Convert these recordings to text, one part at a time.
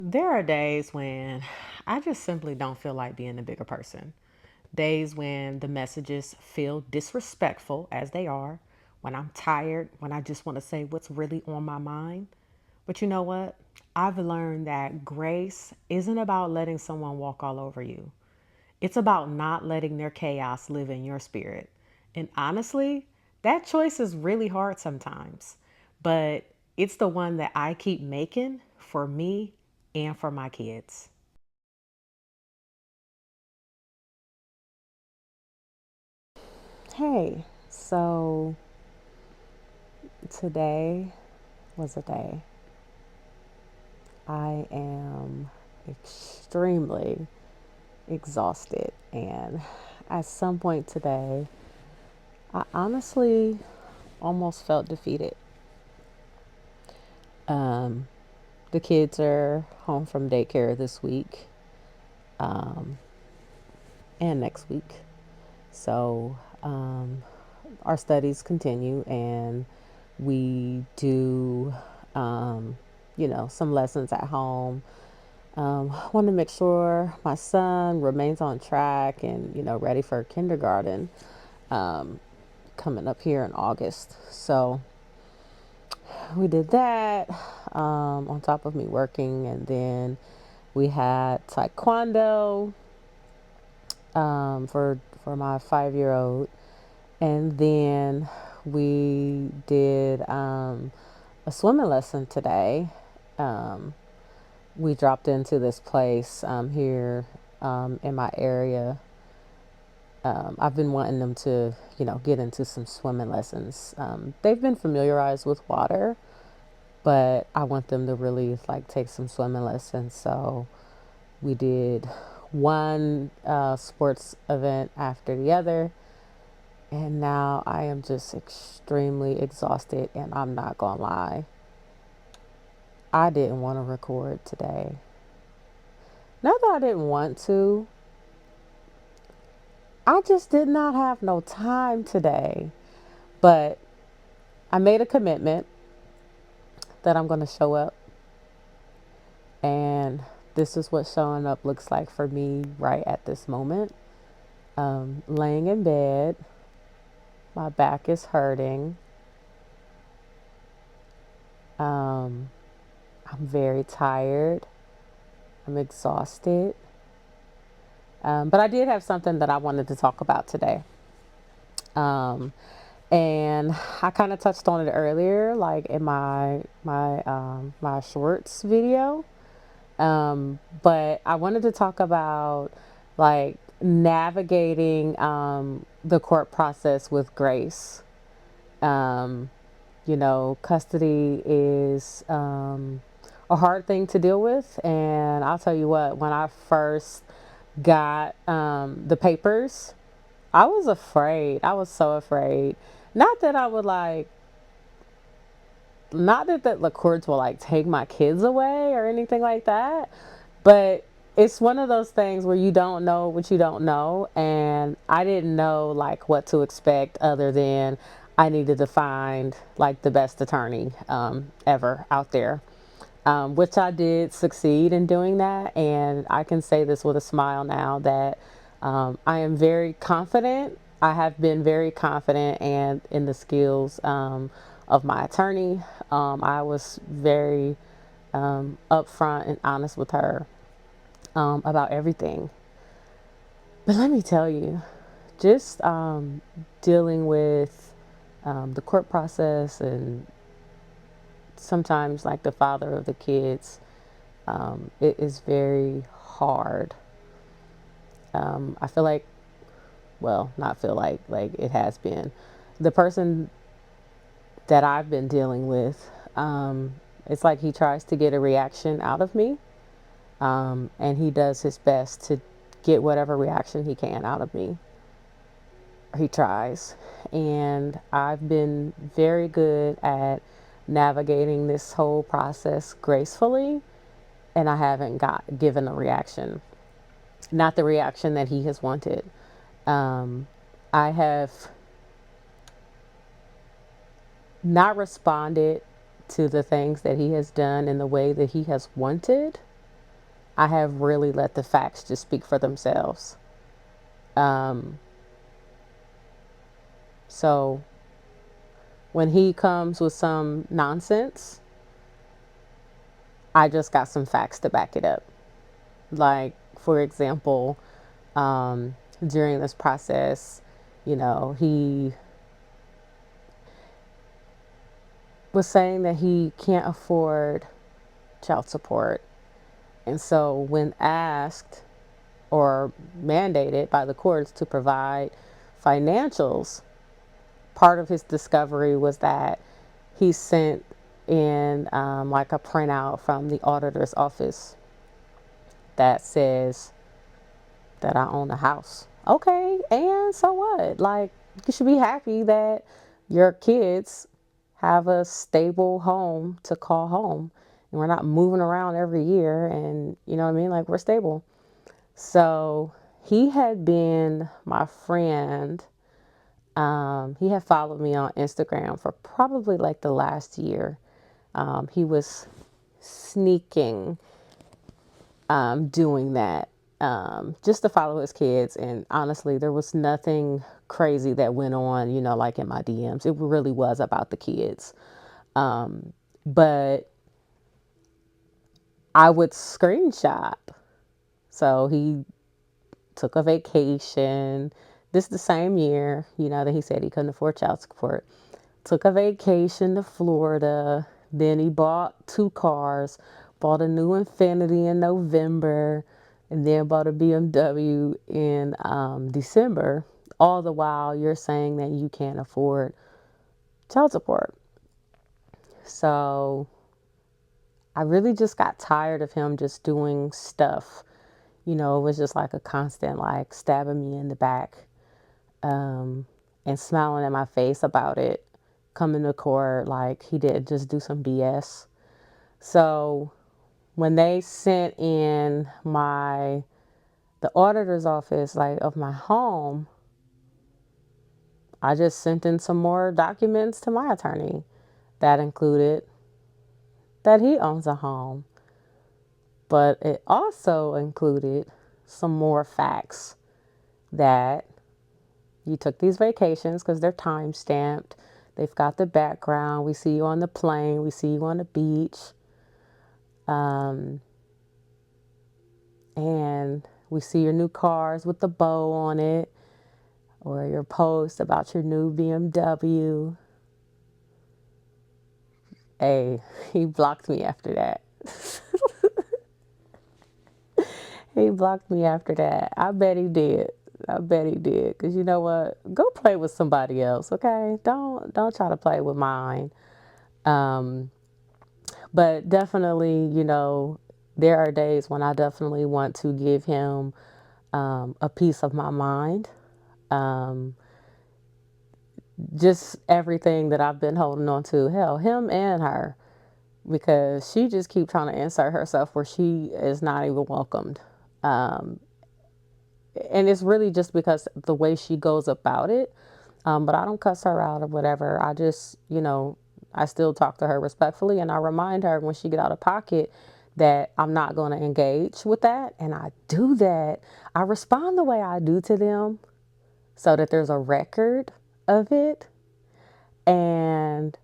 There are days when I just simply don't feel like being the bigger person. Days when the messages feel disrespectful, as they are, when I'm tired, when I just want to say what's really on my mind. But you know what? I've learned that grace isn't about letting someone walk all over you, it's about not letting their chaos live in your spirit. And honestly, that choice is really hard sometimes, but it's the one that I keep making for me and for my kids. Hey, so today was a day. I am extremely exhausted, and at some point today, I honestly almost felt defeated. Um, the kids are home from daycare this week um, and next week. So our studies continue, and we do, some lessons at home. Want to make sure my son remains on track and, ready for kindergarten um, coming up here in August. So we did that on top of me working, and then we had taekwondo for my 5-year old, and then we did a swimming lesson today. Um, we dropped into this place here in my area. I've been wanting them to, get into some swimming lessons. They've been familiarized with water, but I want them to really like take some swimming lessons. So we did one sports event after the other, and now I am just extremely exhausted. And I'm not gonna lie, I didn't want to record today. Not that I didn't want to, I just did not have no time today. But I made a commitment that I'm going to show up. And this is what showing up looks like for me right at this moment. Laying in bed, my back is hurting. Um, I'm very tired. I'm exhausted. But I did have something that I wanted to talk about today. Um, and I kind of touched on it earlier, like in my shorts video. But I wanted to talk about like navigating the court process with grace. Um, Custody is a hard thing to deal with, and I'll tell you what, when I first got the papers, I was afraid. I was so afraid. Not that I would like, not that the courts will like take my kids away or anything like that, but it's one of those things where you don't know what you don't know, and I didn't know like what to expect other than I needed to find like the best attorney ever out there, which I did succeed in doing that. And I can say this with a smile now that I am very confident. I have been very confident and in the skills of my attorney. I was very upfront and honest with her about everything. But let me tell you, just dealing with the court process and sometimes like the father of the kids, it is very hard. I feel like, well, not feel like it has been. The person that I've been dealing with, it's like he tries to get a reaction out of me, and he does his best to get whatever reaction he can out of me. He tries. And I've been very good at navigating this whole process gracefully, and I haven't got given a reaction, not the reaction that he has wanted. Um, I have not responded to the things that he has done in the way that he has wanted. I have really let the facts just speak for themselves. Um, so when he comes with some nonsense, I just got some facts to back it up. Like, for example, during this process, he was saying that he can't afford child support. And so, when asked or mandated by the courts to provide financials, part of his discovery was that he sent in like a printout from the auditor's office that says that I own a house. Okay, and so what? Like, you should be happy that your kids have a stable home to call home. And we're not moving around every year, and you know what I mean? Like, we're stable. So he had been my friend. He had followed me on Instagram for probably like the last year. He was sneaking doing that just to follow his kids. And honestly, there was nothing crazy that went on, like in my DMs. It really was about the kids. But I would screenshot. So he took a vacation. This the same year, that he said he couldn't afford child support. Took a vacation to Florida. Then he bought 2 cars, bought a new Infiniti in November, and then bought a BMW in December. All the while you're saying that you can't afford child support. So I really just got tired of him just doing stuff. It was just like a constant, like, stabbing me in the back, um, and smiling in my face about it, coming to court like he did just do some BS. So when they sent in the auditor's office, like, of my home, I just sent in some more documents to my attorney that included that he owns a home, but it also included some more facts that you took these vacations because they're time stamped. They've got the background. We see you on the plane. We see you on the beach. Um, and we see your new cars with the bow on it, or your post about your new BMW. Hey, he blocked me after that. He blocked me after that. I bet he did. I bet he did. Cause you know what? Go play with somebody else, okay? Don't try to play with mine. Um, but definitely, there are days when I definitely want to give him a piece of my mind. Um, just everything that I've been holding on to. Hell, him and her, because she just keep trying to insert herself where she is not even welcomed. Um, and it's really just because the way she goes about it. But I don't cuss her out or whatever. I just, I still talk to her respectfully, and I remind her when she get out of pocket that I'm not going to engage with that. And I do that. I respond the way I do to them so that there's a record of it. And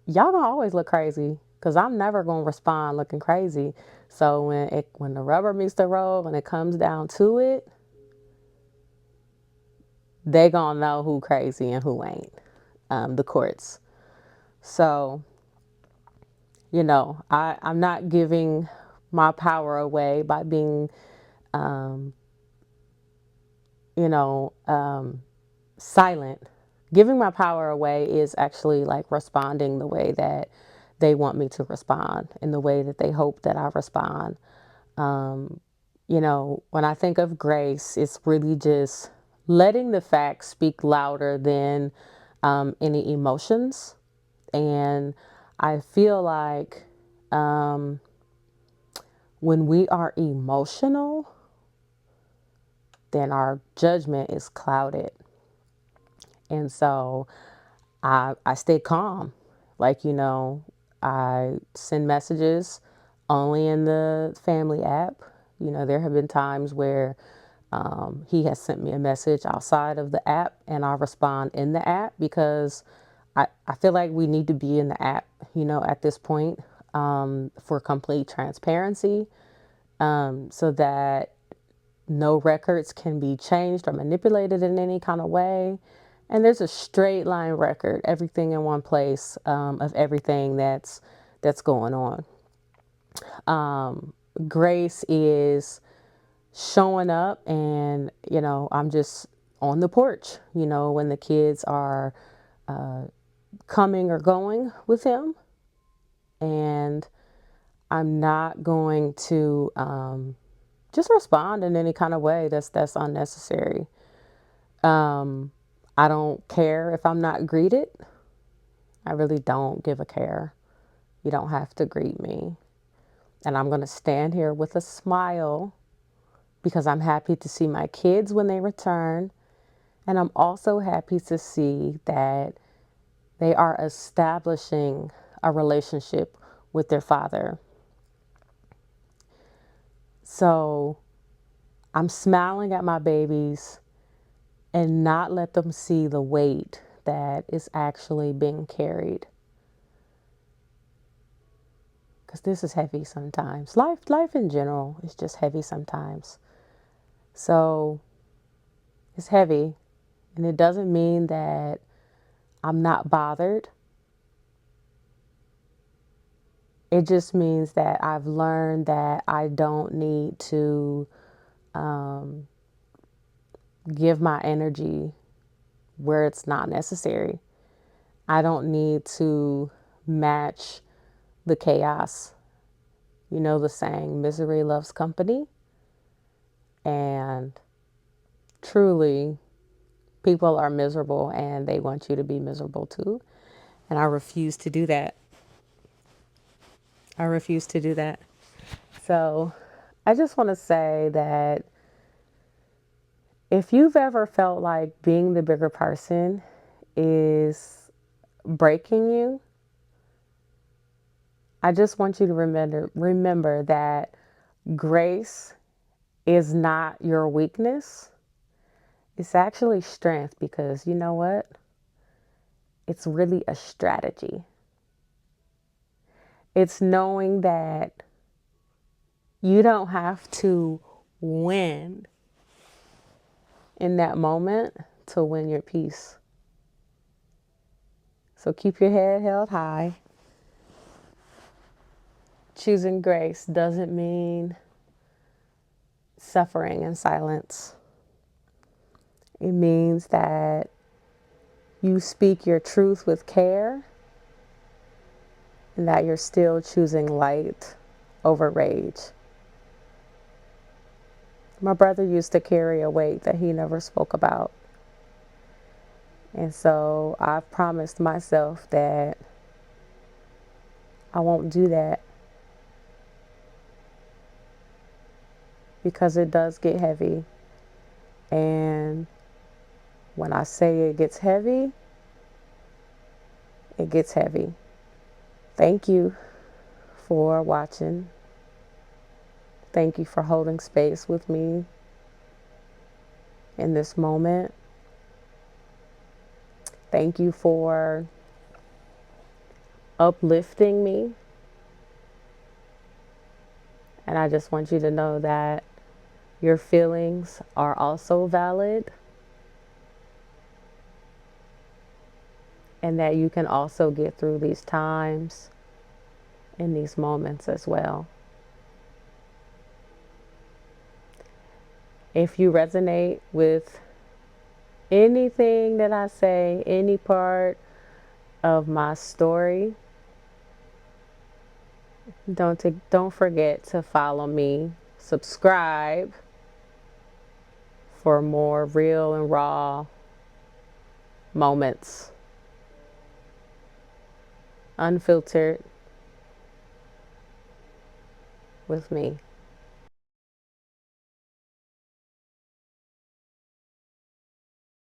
y'all gonna always look crazy because I'm never gonna respond looking crazy. So when the rubber meets the road, when it comes down to it, they gonna know who crazy and who ain't. The courts. So I'm not giving my power away by being, um, you know, um, silent. Giving my power away is actually like responding the way that they want me to respond, in the way that they hope that I respond. Um, when I think of grace, it's really just letting the facts speak louder than any emotions. And I feel like um, when we are emotional, then our judgment is clouded. And so I stay calm. Like, I send messages. only in the family app. There have been times where he has sent me a message outside of the app and I'll respond in the app because I feel like we need to be in the app, at this point, for complete transparency, so that no records can be changed or manipulated in any kind of way. And there's a straight line record, everything in one place, of everything that's going on. Grace is showing up, and I'm just on the porch, when the kids are coming or going with him, and I'm not going to just respond in any kind of way that's unnecessary. I don't care if I'm not greeted. I really don't give a care. You don't have to greet me. And I'm going to stand here with a smile because I'm happy to see my kids when they return. And I'm also happy to see that they are establishing a relationship with their father. So I'm smiling at my babies and not let them see the weight that is actually being carried. Because this is heavy sometimes. Life in general is just heavy sometimes. So it's heavy, and it doesn't mean that I'm not bothered. It just means that I've learned that I don't need to give my energy where it's not necessary. I don't need to match the chaos. You know the saying, misery loves company. And truly, people are miserable and they want you to be miserable too. And I refuse to do that. I refuse to do that. So I just want to say that if you've ever felt like being the bigger person is breaking you, I just want you to remember that grace is not your weakness. It's actually strength, because you know what? It's really a strategy. It's knowing that you don't have to win in that moment to win your peace. So keep your head held high. Choosing grace doesn't mean suffering in silence. It means that you speak your truth with care and that you're still choosing light over rage. My brother used to carry a weight that he never spoke about. And so I've promised myself that I won't do that, because it does get heavy. And when I say it gets heavy, it gets heavy. Thank you for watching. Thank you for holding space with me in this moment. Thank you for uplifting me. And I just want you to know that your feelings are also valid, and that you can also get through these times and these moments as well. If you resonate with anything that I say, any part of my story, don't forget to follow me, subscribe for more real and raw moments, unfiltered, with me.